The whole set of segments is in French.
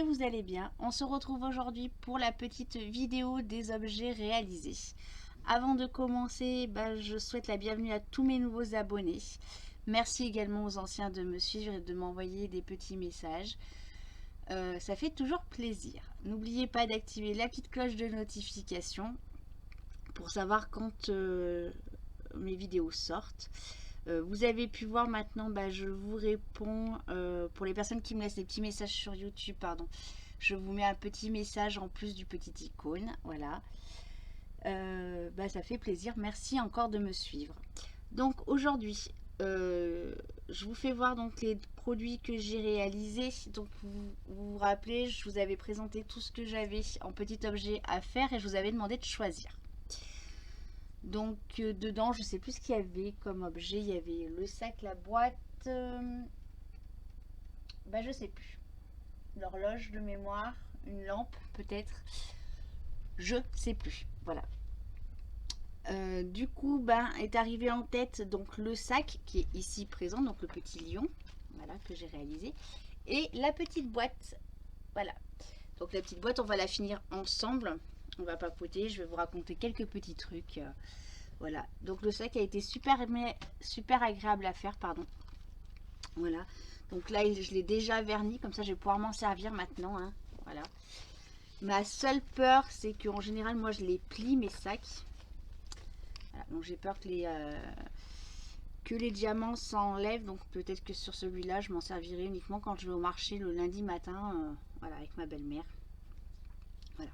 vous allez bien. On se retrouve aujourd'hui pour la petite vidéo des objets réalisés. Avant de commencer, je souhaite la bienvenue à tous mes nouveaux abonnés. Merci également aux anciens de me suivre et de m'envoyer des petits messages. Ça fait toujours plaisir. N'oubliez pas d'activer la petite cloche de notification pour savoir quand mes vidéos sortent. Vous avez pu voir maintenant, je vous réponds pour les personnes qui me laissent des petits messages sur YouTube, pardon. Je vous mets un petit message en plus du petit icône, voilà. Ça fait plaisir, merci encore de me suivre. Donc aujourd'hui, je vous fais voir donc les produits que j'ai réalisés. Donc vous rappelez, je vous avais présenté tout ce que j'avais en petit objet à faire et je vous avais demandé de choisir. Donc dedans, je sais plus ce qu'il y avait comme objet. Il y avait le sac, la boîte, je sais plus. L'horloge de mémoire, une lampe peut-être. Je sais plus. Voilà. Du coup, est arrivé en tête donc le sac qui est ici présent, donc le petit lion, voilà, que j'ai réalisé, et la petite boîte. Voilà. Donc la petite boîte, on va la finir ensemble. On va papoter. Je vais vous raconter quelques petits trucs. Voilà, donc le sac a été super agréable à faire, pardon. Voilà, donc là je l'ai déjà verni, comme ça je vais pouvoir m'en servir maintenant, hein. Voilà. Ma seule peur, c'est qu'en général, moi je les plie mes sacs. Voilà, donc j'ai peur que les diamants s'enlèvent, donc peut-être que sur celui-là, je m'en servirai uniquement quand je vais au marché le lundi matin, voilà, avec ma belle-mère. Voilà.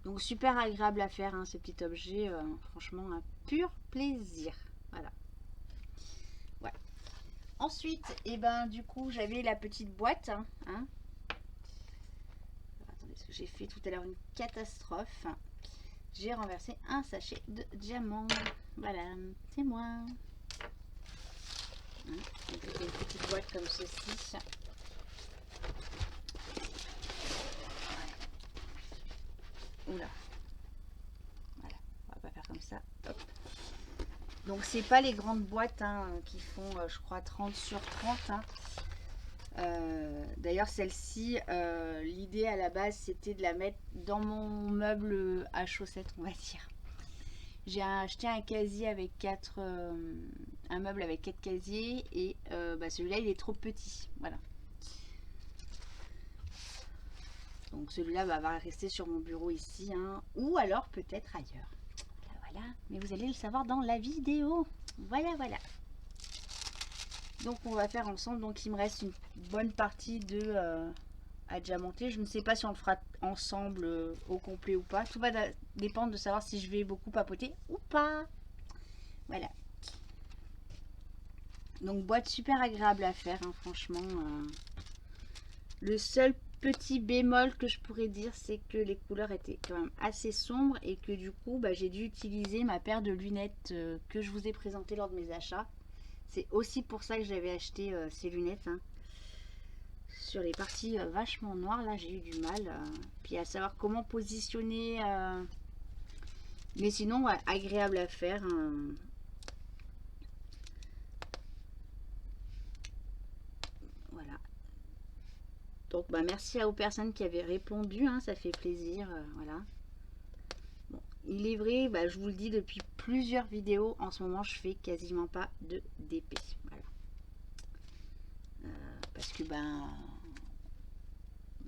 Donc super agréable à faire, hein, ce petit objet, franchement un pur plaisir. Voilà. Ouais. Ensuite, du coup, j'avais la petite boîte. Hein. Alors, attendez, parce que j'ai fait tout à l'heure une catastrophe. J'ai renversé un sachet de diamants. Voilà, c'est moi. Hein. Donc, j'ai une petite boîte comme ceci. Oula. Voilà, on va pas faire comme ça. Hop. Donc c'est pas les grandes boîtes, hein, qui font je crois 30 sur 30, hein. D'ailleurs celle-ci, l'idée à la base c'était de la mettre dans mon meuble à chaussettes, on va dire. J'ai acheté un casier avec un meuble avec 4 casiers et celui-là il est trop petit, voilà. Donc celui-là va rester sur mon bureau ici, hein, ou alors peut-être ailleurs. Voilà, mais vous allez le savoir dans la vidéo. Voilà, voilà. Donc on va faire ensemble. Donc il me reste une bonne partie à diamanter. Je ne sais pas si on le fera ensemble au complet ou pas. Tout va dépendre de savoir si je vais beaucoup papoter ou pas. Voilà. Donc boîte super agréable à faire, hein, franchement. Le seul petit bémol que je pourrais dire, c'est que les couleurs étaient quand même assez sombres et que du coup j'ai dû utiliser ma paire de lunettes que je vous ai présentée lors de mes achats. C'est aussi pour ça que j'avais acheté ces lunettes, hein. Sur les parties vachement noires, là j'ai eu du mal. Puis à savoir comment positionner. Mais sinon, ouais, agréable à faire, hein. Voilà. Donc merci aux personnes qui avaient répondu, hein, ça fait plaisir. Voilà. Bon, il est vrai, je vous le dis depuis plusieurs vidéos, en ce moment je fais quasiment pas de DP. Voilà. Parce que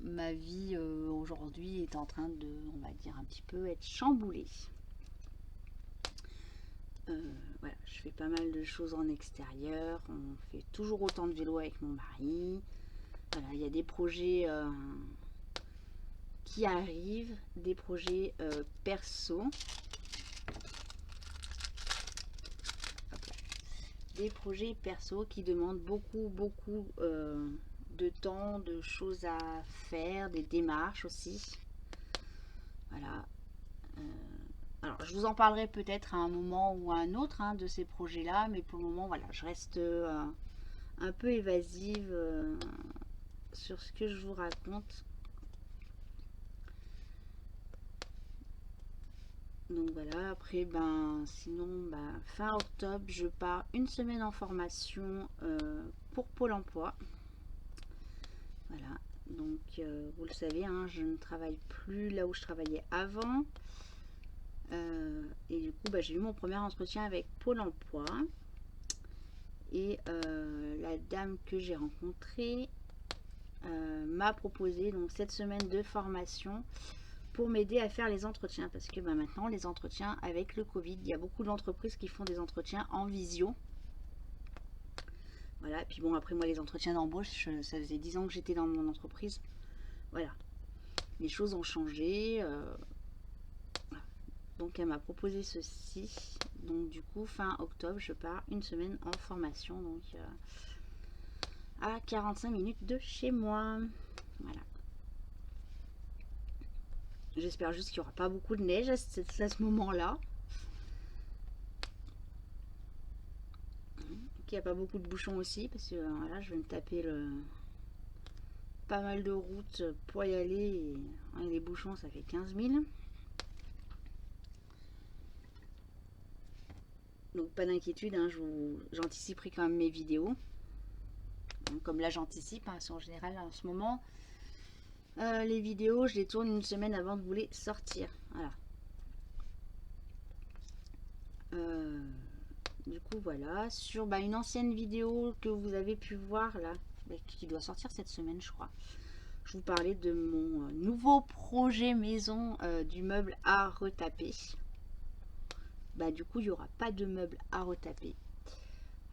ma vie aujourd'hui est en train de, on va dire, un petit peu être chamboulée. Voilà, je fais pas mal de choses en extérieur. On fait toujours autant de vélo avec mon mari. Voilà, il y a des projets qui arrivent, des projets perso. Des projets perso qui demandent beaucoup de temps, de choses à faire, des démarches aussi. Voilà. Alors je vous en parlerai peut-être à un moment ou à un autre, hein, de ces projets là, mais pour le moment voilà, je reste un peu évasive sur ce que je vous raconte. Donc voilà, après sinon fin octobre je pars une semaine en formation pour Pôle emploi. Voilà, Donc vous le savez, hein, je ne travaille plus là où je travaillais avant. Et du coup, j'ai eu mon premier entretien avec Pôle emploi. Et la dame que j'ai rencontrée m'a proposé donc cette semaine de formation pour m'aider à faire les entretiens. Parce que maintenant, les entretiens avec le Covid, il y a beaucoup d'entreprises qui font des entretiens en visio. Voilà, et puis bon, après moi, les entretiens d'embauche, ça faisait 10 ans que j'étais dans mon entreprise. Voilà, les choses ont changé. Voilà. Donc elle m'a proposé ceci. Donc du coup, fin octobre, je pars une semaine en formation. Donc à 45 minutes de chez moi. Voilà. J'espère juste qu'il n'y aura pas beaucoup de neige à ce moment-là. Qu'il n'y a pas beaucoup de bouchons aussi. Parce que voilà, je vais me taper pas mal de routes pour y aller. Et les bouchons, ça fait 15 000. Donc pas d'inquiétude, hein, j'anticiperai quand même mes vidéos. Donc, comme là j'anticipe, hein, en général en ce moment, les vidéos je les tourne une semaine avant de vous les sortir. Voilà. Du coup voilà, sur une ancienne vidéo que vous avez pu voir là, qui doit sortir cette semaine je crois. Je vous parlais de mon nouveau projet maison du meuble à retaper. Du coup il n'y aura pas de meuble à retaper.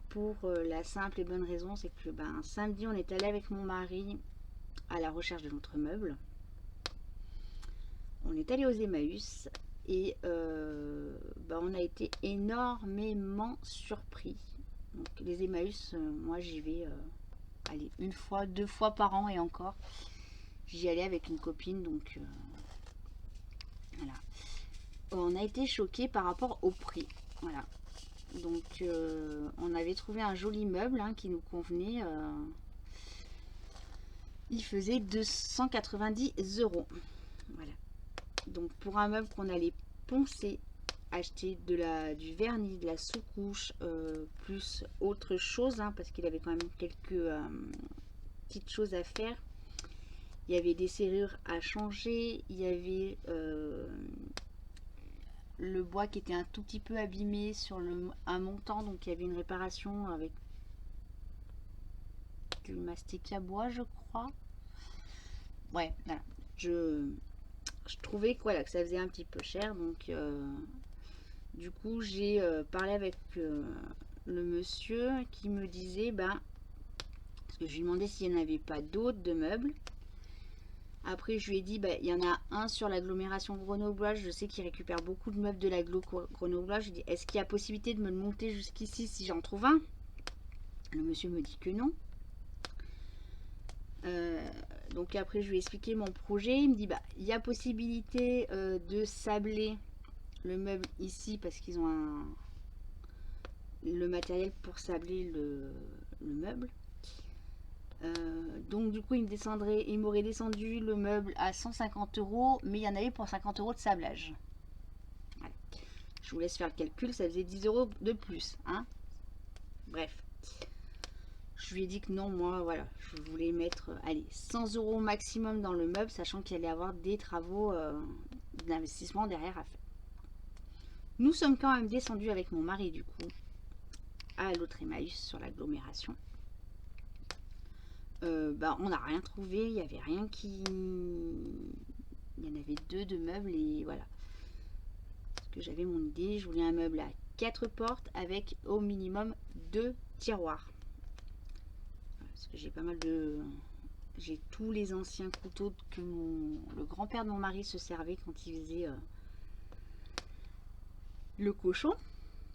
Pour la simple et bonne raison, c'est que samedi, on est allé avec mon mari à la recherche de notre meuble. On est allé aux Emmaüs et on a été énormément surpris. Donc les Emmaüs, moi j'y vais allez, une fois, 2 fois par an et encore. J'y allais avec une copine, donc voilà. On a été choqués par rapport au prix. Voilà. Donc on avait trouvé un joli meuble qui nous convenait. Il faisait 290 €. Voilà. Donc pour un meuble qu'on allait poncer, acheter du vernis, de la sous-couche, plus autre chose, parce qu'il avait quand même quelques petites choses à faire. Il y avait des serrures à changer, il y avait le bois qui était un tout petit peu abîmé sur un montant, donc il y avait une réparation avec du mastic à bois, je crois. Ouais, voilà. Je trouvais que, voilà, que ça faisait un petit peu cher, donc du coup j'ai parlé avec le monsieur qui me disait, parce que je lui demandais s'il n'y en avait pas d'autres de meubles. Après, je lui ai dit, il y en a un sur l'agglomération grenobloise. Je sais qu'il récupère beaucoup de meubles de l'agglo grenobloise. Je lui ai dit, est-ce qu'il y a possibilité de me le monter jusqu'ici si j'en trouve un? Le monsieur me dit que non. Donc après, je lui ai expliqué mon projet. Il me dit, il y a possibilité de sabler le meuble ici parce qu'ils ont le matériel pour sabler le meuble. Donc du coup il m'aurait descendu le meuble à 150 €, mais il y en avait pour 50 € de sablage. Voilà. Je vous laisse faire le calcul, ça faisait 10 € de plus, bref, je lui ai dit que non, moi voilà, je voulais mettre 100 € maximum dans le meuble, sachant qu'il allait y avoir des travaux d'investissement derrière à faire. Nous sommes quand même descendus avec mon mari du coup à l'autre Emmaüs sur l'agglomération. On n'a rien trouvé, il n'y avait rien qui... Il y en avait 2 de meubles et voilà. Parce que j'avais mon idée, je voulais un meuble à 4 portes avec au minimum 2 tiroirs. Parce que j'ai pas mal de... J'ai tous les anciens couteaux que le grand-père de mon mari se servait quand il faisait le cochon.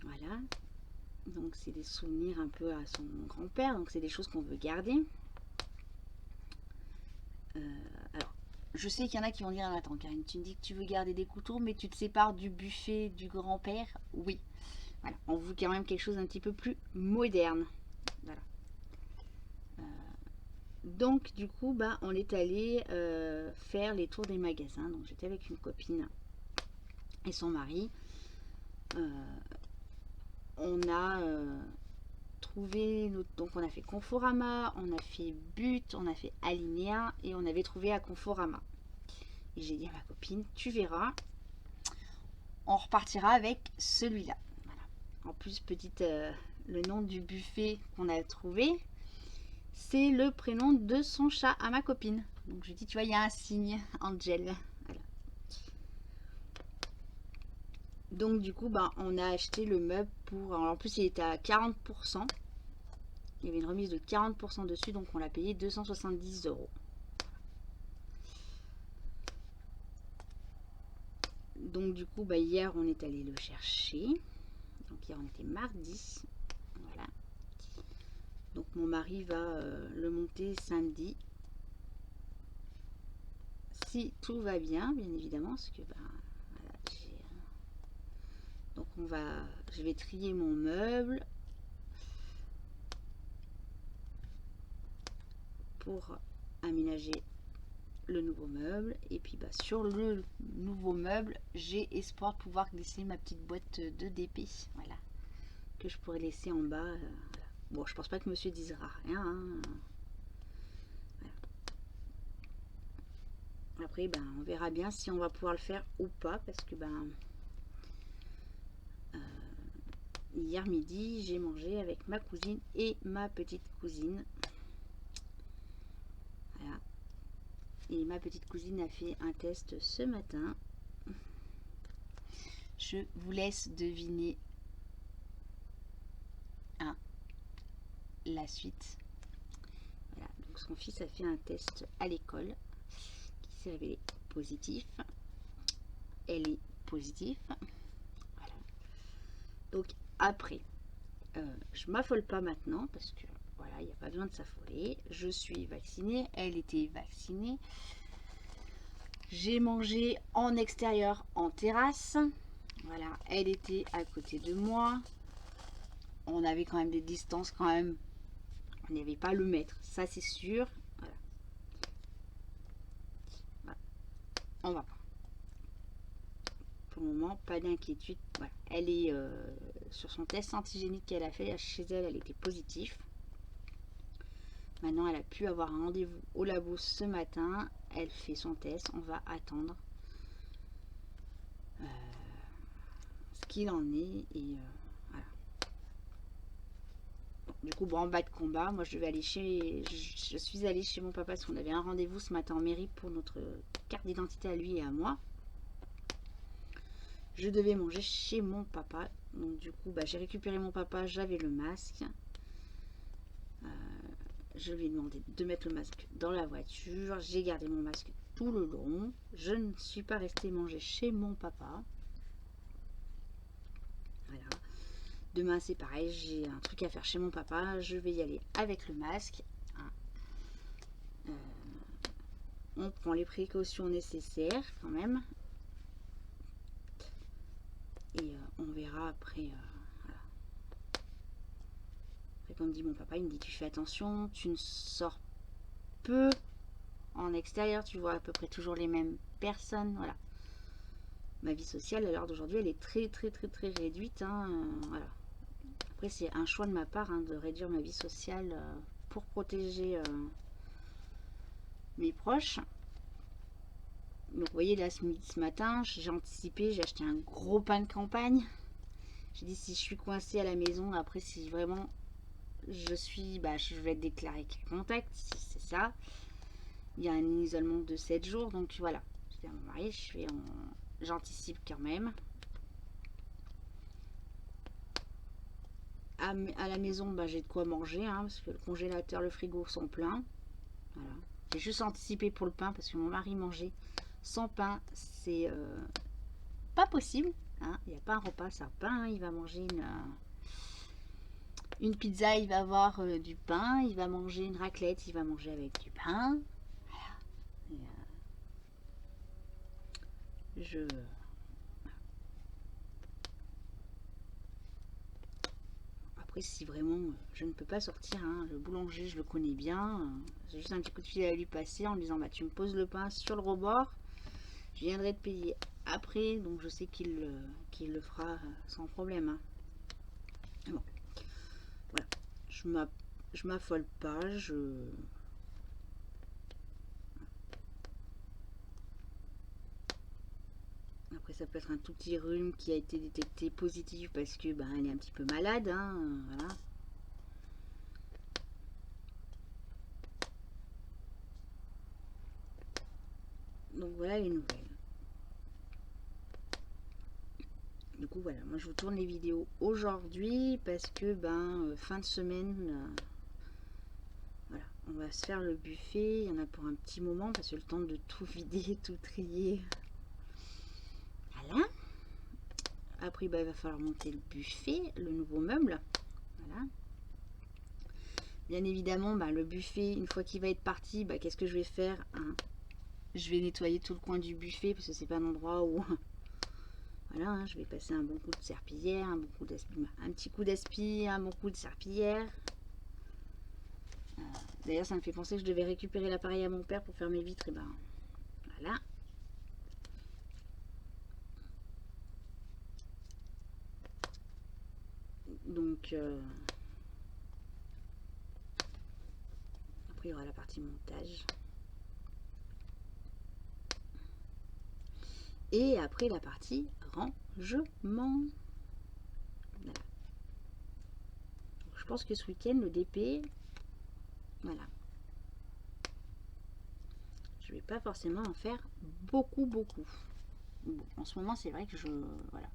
Voilà. Donc c'est des souvenirs un peu à son grand-père, donc c'est des choses qu'on veut garder. Alors, je sais qu'il y en a qui vont dire, attends Karine, tu me dis que tu veux garder des couteaux, mais tu te sépares du buffet du grand-père. Oui, voilà, on veut quand même quelque chose un petit peu plus moderne. Voilà. Donc du coup, on est allé faire les tours des magasins. Donc j'étais avec une copine et son mari. On a trouvé, donc on a fait Conforama, on a fait But, on a fait Alinéa et on avait trouvé à Conforama. Et j'ai dit à ma copine, tu verras, on repartira avec celui-là. Voilà. En plus, le nom du buffet qu'on a trouvé, c'est le prénom de son chat à ma copine. Donc je lui dis, tu vois, il y a un signe, Angel. Voilà. Donc du coup, on a acheté le meuble pour... Alors, en plus, il était à 40%. Il y avait une remise de 40% dessus, donc on l'a payé 270 €. Donc du coup, hier, on est allé le chercher. Donc hier, on était mardi. Voilà. Donc mon mari va le monter samedi. Si tout va bien, bien évidemment, parce que voilà, donc je vais trier mon meuble pour aménager le nouveau meuble. Et puis sur le nouveau meuble, j'ai espoir de pouvoir glisser ma petite boîte de DP. Voilà. Que je pourrais laisser en bas. Voilà. Bon, je pense pas que monsieur disera rien. Hein. Voilà. Après, on verra bien si on va pouvoir le faire ou pas. Parce que hier midi, j'ai mangé avec ma cousine et ma petite cousine. Voilà. Et ma petite cousine a fait un test ce matin. Je vous laisse deviner la suite. Voilà. Donc son fils a fait un test à l'école qui s'est révélé positif. Elle est positive. Voilà. Donc après, je m'affole pas maintenant parce que voilà, il n'y a pas besoin de s'affoler. Je suis vaccinée, elle était vaccinée. J'ai mangé en extérieur, en terrasse. Voilà, elle était à côté de moi. On avait quand même des distances quand même. On n'y avait pas le mètre, ça c'est sûr. Voilà. Voilà. On va pas. Pour le moment, pas d'inquiétude. Voilà. Elle est sur son test antigénique qu'elle a fait chez elle, elle était positive. Maintenant, elle a pu avoir un rendez-vous au labo ce matin. Elle fait son test. On va attendre ce qu'il en est. Et voilà. Bon, du coup, en bas de combat, moi je suis allée chez mon papa parce qu'on avait un rendez-vous ce matin en mairie pour notre carte d'identité à lui et à moi. Je devais manger chez mon papa. Donc du coup, j'ai récupéré mon papa, j'avais le masque. Je lui ai demandé de mettre le masque dans la voiture. J'ai gardé mon masque tout le long. Je ne suis pas restée manger chez mon papa. Voilà. Demain, c'est pareil. J'ai un truc à faire chez mon papa. Je vais y aller avec le masque. On prend les précautions nécessaires quand même. Et on verra après. Voilà. Après, comme dit mon papa, il me dit tu fais attention, tu ne sors peu en extérieur, tu vois à peu près toujours les mêmes personnes. Voilà. Ma vie sociale à l'heure d'aujourd'hui, elle est très réduite. Hein, voilà. Après, c'est un choix de ma part de réduire ma vie sociale pour protéger mes proches. Donc vous voyez là ce matin, j'ai anticipé, j'ai acheté un gros pain de campagne. J'ai dit si je suis coincée à la maison, après si vraiment je vais être déclarée contact, si c'est ça. Il y a un isolement de 7 jours, donc voilà. Je dis à mon mari, j'anticipe quand même. À la maison, j'ai de quoi manger, parce que le congélateur, le frigo sont pleins. Voilà. J'ai juste anticipé pour le pain parce que mon mari mangeait sans pain, c'est pas possible. Il n'y a pas un repas sans pain. Il va manger une pizza, il va avoir du pain. Il va manger une raclette, il va manger avec du pain. Voilà. Et, après, si vraiment je ne peux pas sortir, le boulanger, je le connais bien. J'ai juste un petit coup de fil à lui passer en lui disant tu me poses le pain sur le rebord. Je viendrai te payer après, donc je sais qu'il le fera sans problème. Bon, voilà. je m'affole pas, après ça peut être un tout petit rhume qui a été détecté positif parce que ben, elle est un petit peu malade, hein, voilà. Donc voilà les nouvelles. Du coup voilà, moi je vous tourne les vidéos aujourd'hui parce que ben fin de semaine, voilà, on va se faire le buffet. Il y en a pour un petit moment parce que le temps de tout vider, tout trier. Voilà. Après ben, il va falloir monter le buffet, le nouveau meuble. Voilà. Bien évidemment, bah, le buffet, une fois qu'il va être parti, bah, qu'est-ce que je vais faire, hein? Je vais nettoyer tout le coin du buffet parce que c'est pas un endroit où... Voilà, hein, je vais passer un bon coup de serpillière, un petit coup d'aspi, un bon coup de serpillière. D'ailleurs, ça me fait penser que je devais récupérer l'appareil à mon père pour faire mes vitres. Et ben voilà. Donc, après, il y aura la partie montage. Et après, la partie rangement. Voilà. Je pense que ce week-end, le DP, voilà. Je vais pas forcément en faire beaucoup. Bon, en ce moment, c'est vrai que voilà.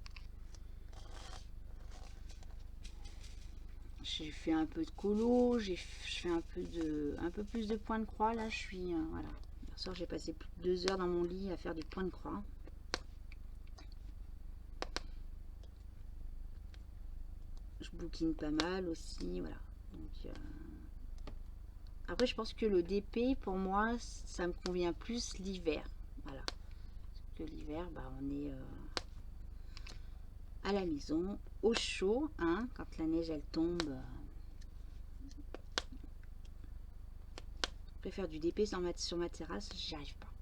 J'ai fait un peu de colo, je fais un peu plus de points de croix. Là, je suis, voilà. Hier soir, j'ai passé plus de 2 heures dans mon lit à faire des points de croix. Je bouquine pas mal aussi, voilà. Donc, après, je pense que le DP, pour moi, ça me convient plus l'hiver. Voilà. Parce que l'hiver, bah, on est à la maison, au chaud, hein, quand la neige, elle tombe. Je préfère du DP sur ma terrasse, j'y arrive pas.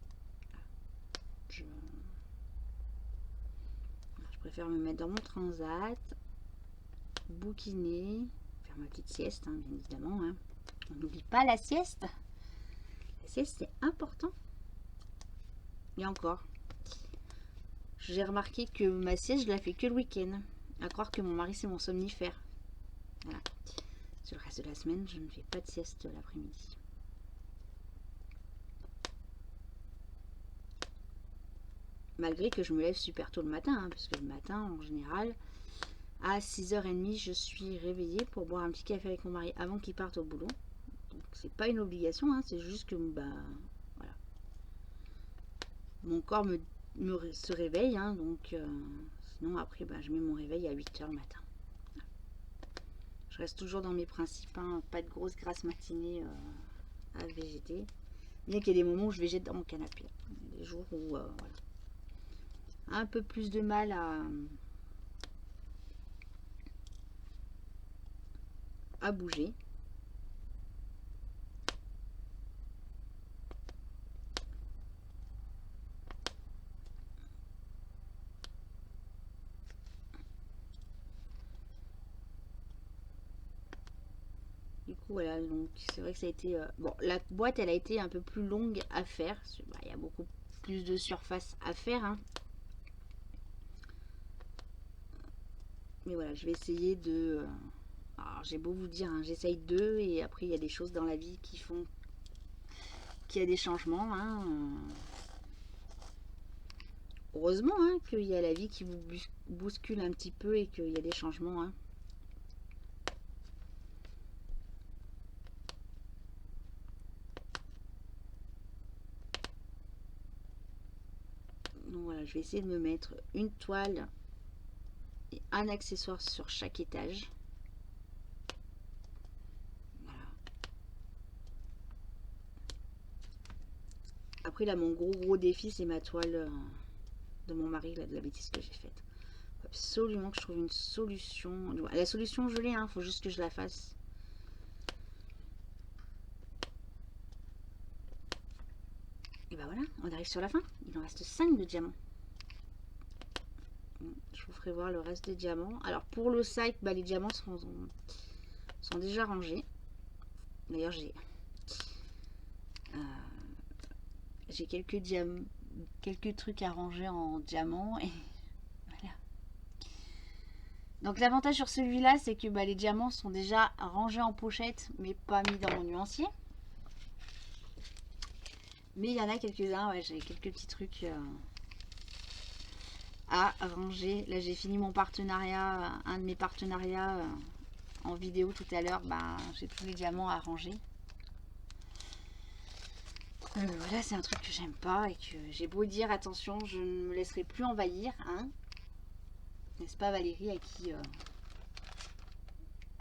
Je préfère me mettre dans mon transat, bouquiner, faire ma petite sieste, hein, bien évidemment. Hein. On n'oublie pas la sieste. La sieste, c'est important. Et encore, j'ai remarqué que ma sieste, je la fais que le week-end. À croire que mon mari, c'est mon somnifère. Voilà. Sur le reste de la semaine, je ne fais pas de sieste l'après-midi. Malgré que je me lève super tôt le matin, hein, parce que le matin, en général, à 6h30, je suis réveillée pour boire un petit café avec mon mari avant qu'il parte au boulot. Donc, c'est pas une obligation, hein, c'est juste que bah, voilà. Mon corps se réveille, hein, donc sinon après, bah, je mets mon réveil à 8h le matin. Je reste toujours dans mes principes, hein, pas de grosse grasse matinée à végéter. Bien qu'il y ait des moments où je végète dans mon canapé. Des jours où, voilà. Un peu plus de mal à bouger. Du coup, voilà, donc c'est vrai que ça a été... bon, la boîte, elle a été un peu plus longue à faire. Bah, il y a beaucoup plus de surface à faire, hein. Mais voilà, je vais essayer de... alors, j'ai beau vous dire, hein, j'essaye d'eux, et après, il y a des choses dans la vie qui font qu'il y a des changements, hein. Heureusement, hein, qu'il y a la vie qui vous bouscule un petit peu et qu'il y a des changements, hein. Donc voilà, je vais essayer de me mettre une toile et un accessoire sur chaque étage. Voilà. Après là, mon gros défi, c'est ma toile de mon mari, là, de la bêtise que j'ai faite. Faut absolument que je trouve une solution. La solution, je l'ai, hein, faut juste que je la fasse. Et ben voilà, on arrive sur la fin. Il en reste 5 de diamants. Je vous ferai voir le reste des diamants. Alors pour le site, bah, les diamants sont déjà rangés. D'ailleurs, j'ai quelques trucs à ranger en diamant et voilà. Donc l'avantage sur celui-là, c'est que les diamants sont déjà rangés en pochette, mais pas mis dans mon nuancier. Mais il y en a quelques-uns, ouais, j'ai quelques petits trucs à ranger. Là, j'ai fini mon partenariat, un de mes partenariats en vidéo tout à l'heure. J'ai tous les diamants à ranger. Voilà, c'est un truc que j'aime pas et que j'ai beau dire attention, je ne me laisserai plus envahir, hein. N'est-ce pas Valérie, à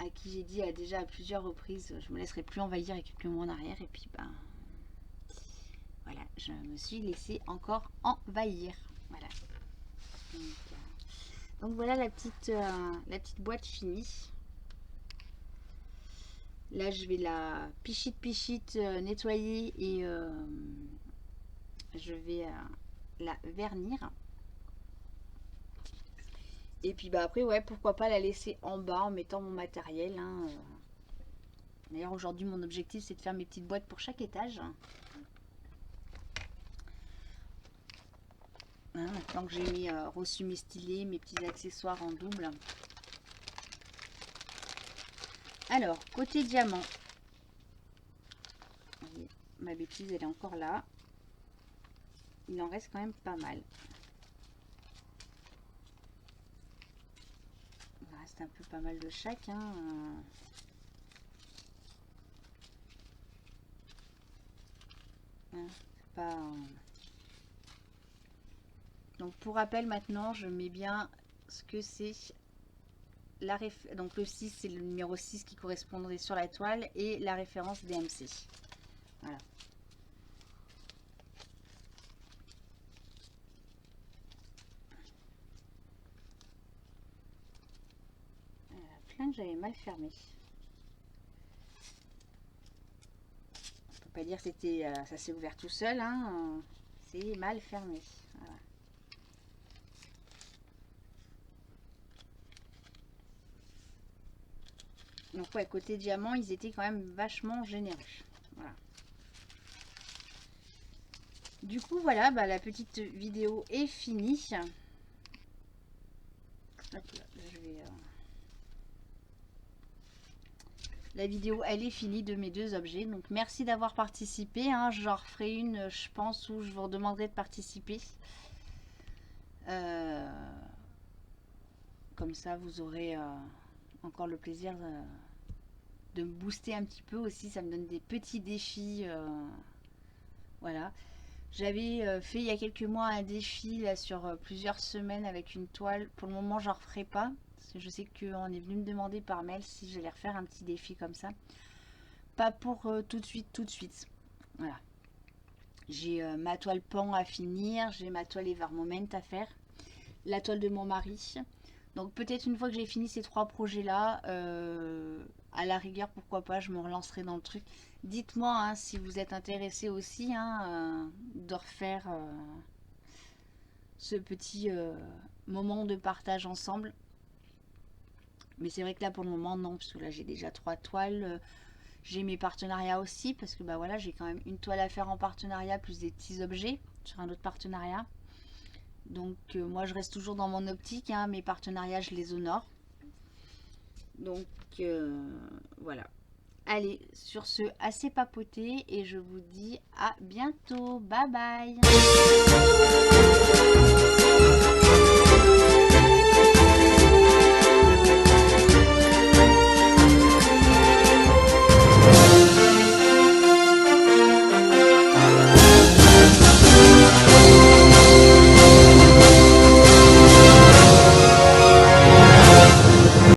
qui j'ai dit déjà à plusieurs reprises, je me laisserai plus envahir il y a quelques mois en arrière, et puis voilà, je me suis laissée encore envahir. Voilà. Donc voilà la petite boîte finie. Là, je vais la pichite nettoyer et je vais la vernir. Et puis après, ouais, pourquoi pas la laisser en bas en mettant mon matériel. Hein. D'ailleurs, aujourd'hui, mon objectif, c'est de faire mes petites boîtes pour chaque étage. Hein, maintenant que j'ai reçu mes stylés, mes petits accessoires en double. Alors, côté diamant. Ma bêtise, elle est encore là. Il en reste quand même pas mal. Il reste un peu pas mal de chaque. Hein. Pas... Donc pour rappel maintenant, je mets bien ce que c'est la donc le 6, c'est le numéro 6 qui correspondrait sur la toile et la référence DMC. Voilà. Plein que j'avais mal fermé. On peut pas dire que c'était ça s'est ouvert tout seul, hein. C'est mal fermé. Voilà. Donc ouais, côté diamant, ils étaient quand même vachement généreux. Voilà. Du coup, voilà, la petite vidéo est finie. Hop là, je vais... La vidéo, elle est finie de mes deux objets. Donc, merci d'avoir participé. Hein. J'en referai une, je pense, où je vous demanderai de participer. Comme ça, vous aurez encore le plaisir de me booster un petit peu aussi. Ça me donne des petits défis. Voilà. J'avais fait il y a quelques mois un défi là, sur plusieurs semaines avec une toile. Pour le moment, j'en referai pas. Parce que je sais qu'on est venu me demander par mail si j'allais refaire un petit défi comme ça. Pas pour tout de suite. Voilà. J'ai ma toile pan à finir. J'ai ma toile Evermoment à faire. La toile de mon mari. Donc peut-être une fois que j'ai fini ces trois projets-là, à la rigueur, pourquoi pas, je me relancerai dans le truc. Dites-moi hein, si vous êtes intéressé aussi hein, de refaire ce petit moment de partage ensemble. Mais c'est vrai que là pour le moment non, parce que là j'ai déjà 3 toiles. J'ai mes partenariats aussi, parce que voilà, j'ai quand même une toile à faire en partenariat, plus des petits objets sur un autre partenariat. Donc moi je reste toujours dans mon optique, hein, mes partenariats je les honore. Donc voilà. Allez, sur ce, assez papoté et je vous dis à bientôt. Bye bye.